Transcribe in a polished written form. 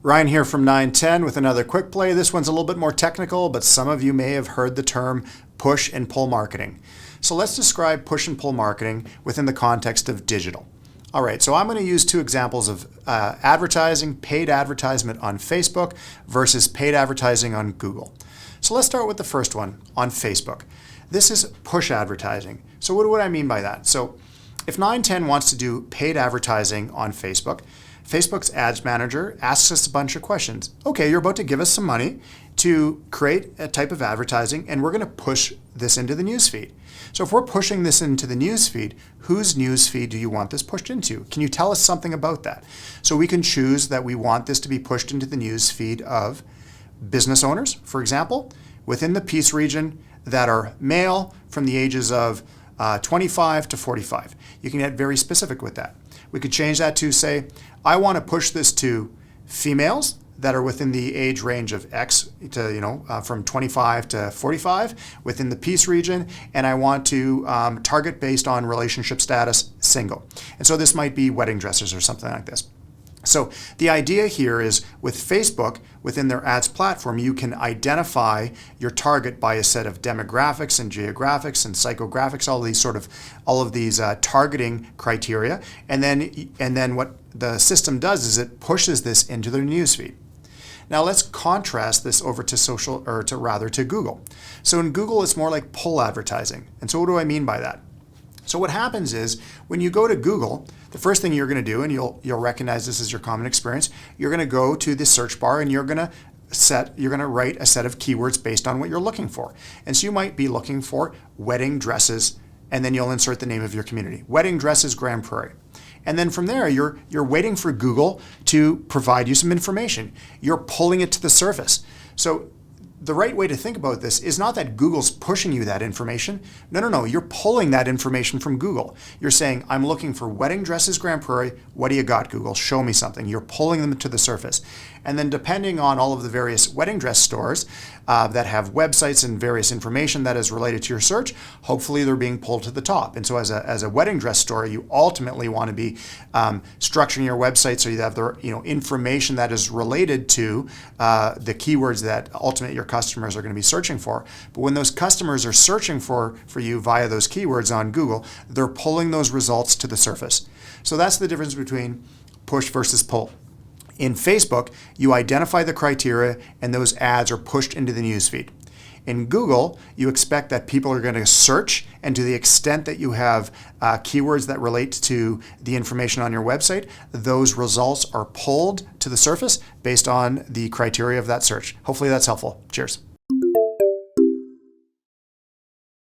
Ryan here from 910 with another quick play. This one's a little bit more technical, but some of you may have heard the term push and pull marketing. So let's describe push and pull marketing within the context of digital. All right, so I'm going to use two examples of advertising, paid advertisement on Facebook versus paid advertising on Google. So let's start with the first one on Facebook. This is push advertising. So what do I mean by that? So if 910 wants to do paid advertising on Facebook, Facebook's ads manager asks us a bunch of questions. Okay, you're about to give us some money to create a type of advertising, and we're going to push this into the newsfeed. So if we're pushing this into the newsfeed, whose newsfeed do you want this pushed into? Can you tell us something about that? So we can choose that we want this to be pushed into the newsfeed of business owners, for example, within the Peace region that are male from the ages of 25 to 45. You can get very specific with that. We could change that to say, I want to push this to females that are within the age range of X to, from 25 to 45 within the Peace region, and I want to target based on relationship status single. And so this might be wedding dresses or something like this. So the idea here is with Facebook, within their ads platform, you can identify your target by a set of demographics and geographics and psychographics, all of these targeting criteria, and then what the system does is it pushes this into their newsfeed. Now let's contrast this over to to Google. So in Google, it's more like pull advertising. And so what do I mean by that? So what happens is when you go to Google, the first thing you're going to do, and you'll recognize this as your common experience, you're going to go to the search bar and you're going to write a set of keywords based on what you're looking for. And so you might be looking for wedding dresses, and then you'll insert the name of your community, wedding dresses Grand Prairie. And then from there, you're waiting for Google to provide you some information. You're pulling it to the surface. So the right way to think about this is not that Google's pushing you that information. No. You're pulling that information from Google. You're saying, I'm looking for wedding dresses Grand Prairie. What do you got, Google? Show me something. You're pulling them to the surface. And then depending on all of the various wedding dress stores that have websites and various information that is related to your search, hopefully they're being pulled to the top. And so as a wedding dress store, you ultimately want to be structuring your website so you have the information that is related to the keywords that ultimately your customers are going to be searching for. But when those customers are searching for you via those keywords on Google, they're pulling those results to the surface. So that's the difference between push versus pull. In Facebook, you identify the criteria and those ads are pushed into the newsfeed. In Google, you expect that people are going to search, and to the extent that you have keywords that relate to the information on your website, those results are pulled to the surface based on the criteria of that search. Hopefully that's helpful. Cheers.